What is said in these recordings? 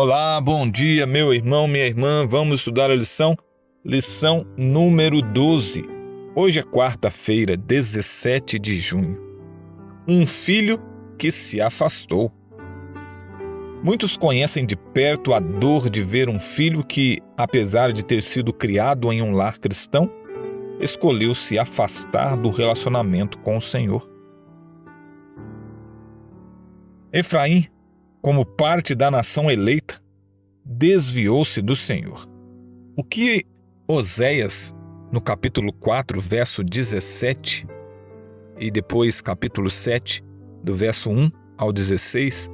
Olá, bom dia, meu irmão, minha irmã. Vamos estudar a lição número 12. Hoje é quarta-feira, 17 de junho. Um filho que se afastou. Muitos conhecem de perto a dor de ver um filho que, apesar de ter sido criado em um lar cristão, escolheu se afastar do relacionamento com o Senhor. Efraim, como parte da nação eleita, desviou-se do Senhor. O que Oséias, no capítulo 4, verso 17, e depois capítulo 7, do verso 1 ao 16,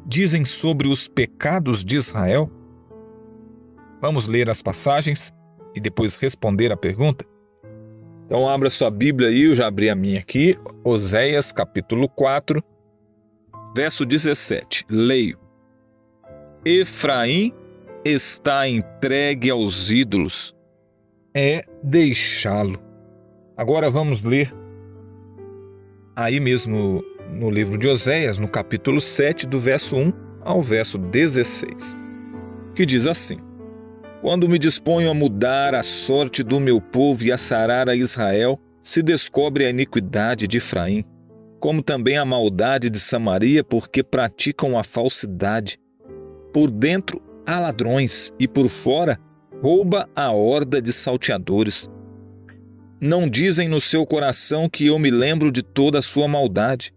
dizem sobre os pecados de Israel? Vamos ler as passagens e depois responder a pergunta? Então abra sua Bíblia aí, eu já abri a minha aqui, Oséias capítulo 4, verso 17, leio. Efraim está entregue aos ídolos, é deixá-lo. Agora vamos ler aí mesmo no livro de Oséias, no capítulo 7, do verso 1 ao verso 16, que diz assim: Quando me disponho a mudar a sorte do meu povo e a sarar a Israel, se descobre a iniquidade de Efraim, como também a maldade de Samaria, porque praticam a falsidade. Por dentro há ladrões, e por fora rouba a horda de salteadores. Não dizem no seu coração que eu me lembro de toda a sua maldade.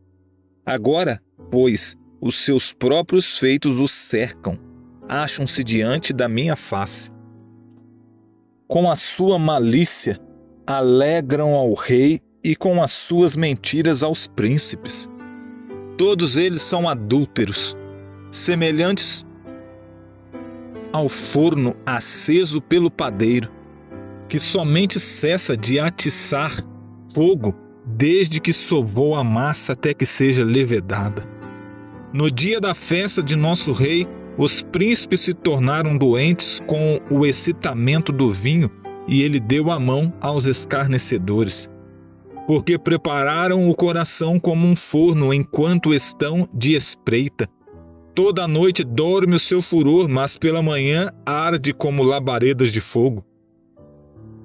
Agora, pois, os seus próprios feitos os cercam, acham-se diante da minha face. Com a sua malícia alegram ao rei e com as suas mentiras aos príncipes. Todos eles são adúlteros, semelhantes ao forno aceso pelo padeiro, que somente cessa de atiçar fogo desde que sovou a massa até que seja levedada. No dia da festa de nosso rei, os príncipes se tornaram doentes com o excitamento do vinho, e ele deu a mão aos escarnecedores, porque prepararam o coração como um forno enquanto estão de espreita. Toda noite dorme o seu furor, mas pela manhã arde como labaredas de fogo.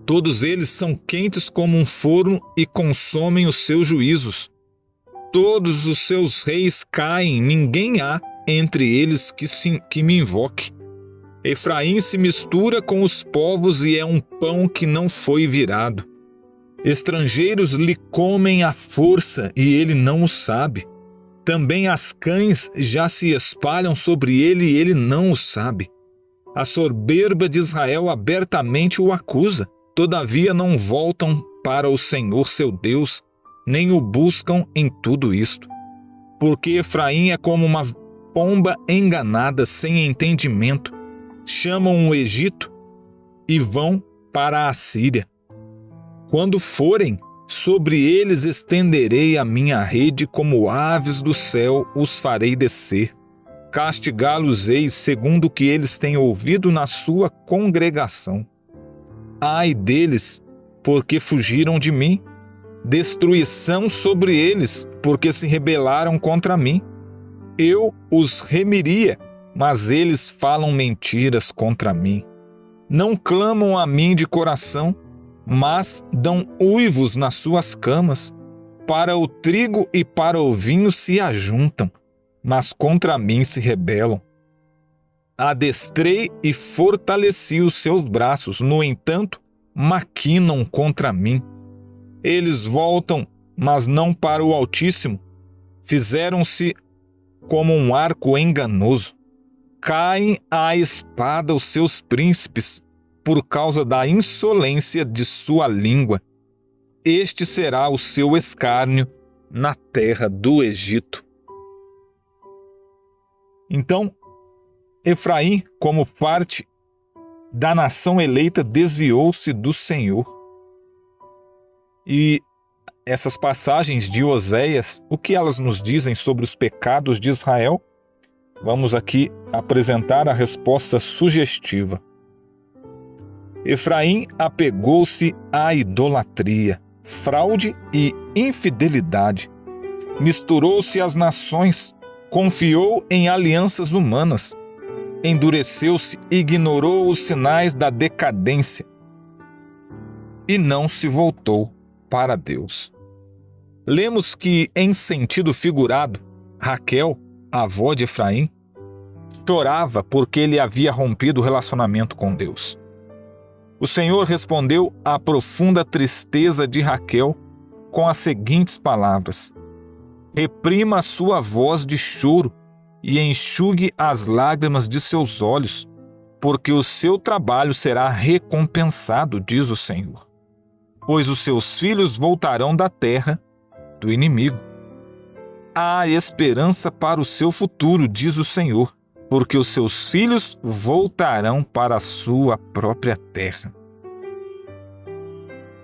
Todos eles são quentes como um forno e consomem os seus juízos. Todos os seus reis caem, ninguém há entre eles que me invoque. Efraim se mistura com os povos e é um pão que não foi virado. Estrangeiros lhe comem à força e ele não o sabe. Também as cães já se espalham sobre ele e ele não o sabe. A soberba de Israel abertamente o acusa, todavia não voltam para o Senhor seu Deus, nem o buscam em tudo isto. Porque Efraim é como uma pomba enganada sem entendimento. Chamam o Egito e vão para a Assíria. Quando forem, sobre eles estenderei a minha rede, como aves do céu os farei descer. Castigá-los-ei segundo o que eles têm ouvido na sua congregação. Ai deles, porque fugiram de mim. Destruição sobre eles, porque se rebelaram contra mim. Eu os remiria, mas eles falam mentiras contra mim. Não clamam a mim de coração, mas dão uivos nas suas camas. Para o trigo e para o vinho se ajuntam, mas contra mim se rebelam. Adestrei e fortaleci os seus braços, no entanto, maquinam contra mim. Eles voltam, mas não para o Altíssimo. Fizeram-se como um arco enganoso. Caem à espada os seus príncipes, por causa da insolência de sua língua. Este será o seu escárnio na terra do Egito. Então, Efraim, como parte da nação eleita, desviou-se do Senhor. E essas passagens de Oséias, o que elas nos dizem sobre os pecados de Israel? Vamos aqui apresentar a resposta sugestiva. Efraim apegou-se à idolatria, fraude e infidelidade. Misturou-se às nações, confiou em alianças humanas. endureceu-se e ignorou os sinais da decadência e não se voltou para Deus. Lemos que, em sentido figurado, Raquel, a avó de Efraim, chorava porque ele havia rompido o relacionamento com Deus. O Senhor respondeu à profunda tristeza de Raquel com as seguintes palavras: reprima a sua voz de choro e enxugue as lágrimas de seus olhos, porque o seu trabalho será recompensado, diz o Senhor. Pois os seus filhos voltarão da terra do inimigo. Há esperança para o seu futuro, diz o Senhor, porque os seus filhos voltarão para a sua própria terra.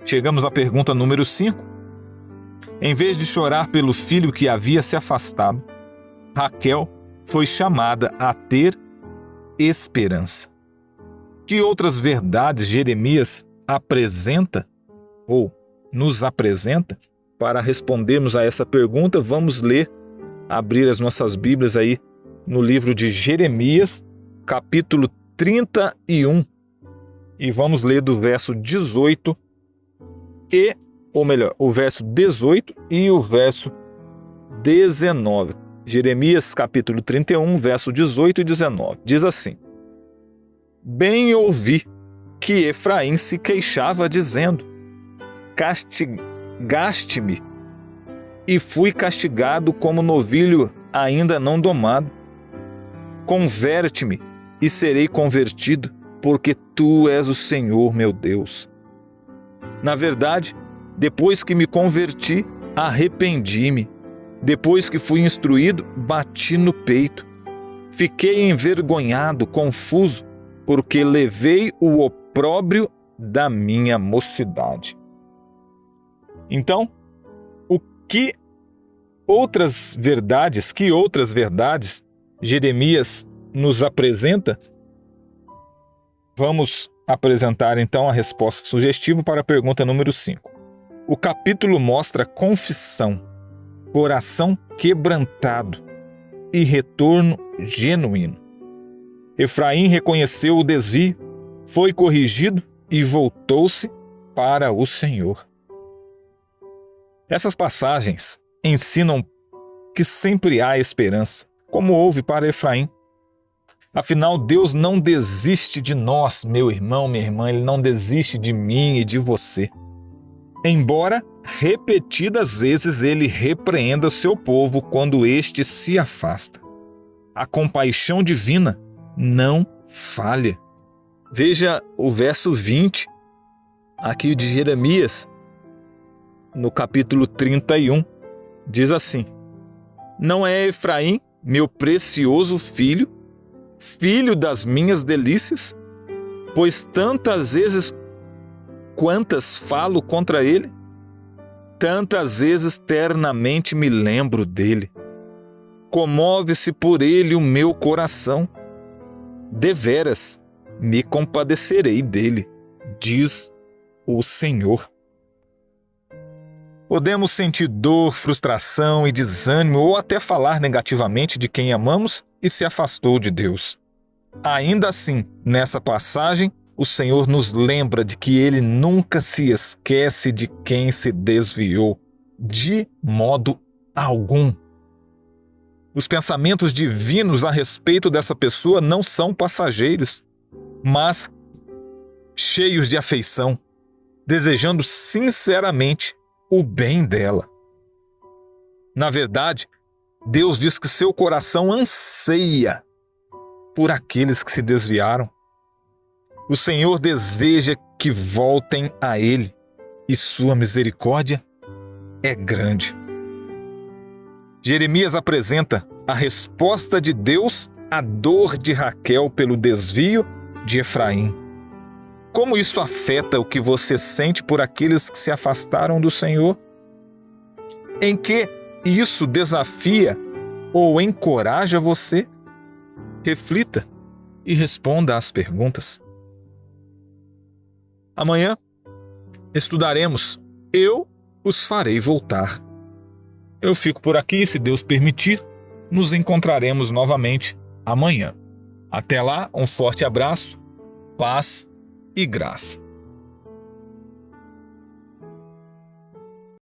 Chegamos à pergunta número 5. Em vez de chorar pelo filho que havia se afastado, Raquel foi chamada a ter esperança. Que outras verdades Jeremias apresenta ou nos apresenta? Para respondermos a essa pergunta, vamos abrir as nossas Bíblias aí no livro de Jeremias, capítulo 31, e vamos ler do verso 18 o verso 18 e o verso 19. Jeremias, capítulo 31, verso 18 e 19. Diz assim: bem ouvi que Efraim se queixava, dizendo: castigaste-me, e fui castigado como novilho ainda não domado. Converte-me, e serei convertido, porque tu és o Senhor meu Deus. Na verdade, depois que me converti, arrependi-me. Depois que fui instruído, bati no peito. Fiquei envergonhado, confuso, porque levei o opróbrio da minha mocidade. Então, que outras verdades Jeremias nos apresenta? Vamos apresentar então a resposta sugestiva para a pergunta número 5. O capítulo mostra confissão, coração quebrantado e retorno genuíno. Efraim reconheceu o desvio, foi corrigido e voltou-se para o Senhor. Essas passagens ensinam que sempre há esperança, como houve para Efraim. Afinal, Deus não desiste de nós, meu irmão, minha irmã, Ele não desiste de mim e de você. Embora repetidas vezes Ele repreenda seu povo quando este se afasta. A compaixão divina não falha. Veja o verso 20, aqui de Jeremias, no capítulo 31, diz assim: não é Efraim, meu precioso filho, filho das minhas delícias? Pois tantas vezes quantas falo contra ele, tantas vezes ternamente me lembro dele. Comove-se por ele o meu coração. Deveras me compadecerei dele, diz o Senhor. Podemos sentir dor, frustração e desânimo ou até falar negativamente de quem amamos e se afastou de Deus. Ainda assim, nessa passagem, o Senhor nos lembra de que Ele nunca se esquece de quem se desviou, de modo algum. Os pensamentos divinos a respeito dessa pessoa não são passageiros, mas cheios de afeição, desejando sinceramente o bem dela. Na verdade, Deus diz que seu coração anseia por aqueles que se desviaram. O Senhor deseja que voltem a Ele e sua misericórdia é grande. Jeremias apresenta a resposta de Deus à dor de Raquel pelo desvio de Efraim. Como isso afeta o que você sente por aqueles que se afastaram do Senhor? Em que isso desafia ou encoraja você? Reflita e responda às perguntas. Amanhã estudaremos Eu os farei voltar. Eu fico por aqui, se Deus permitir, nos encontraremos novamente amanhã. Até lá, um forte abraço, paz e graça.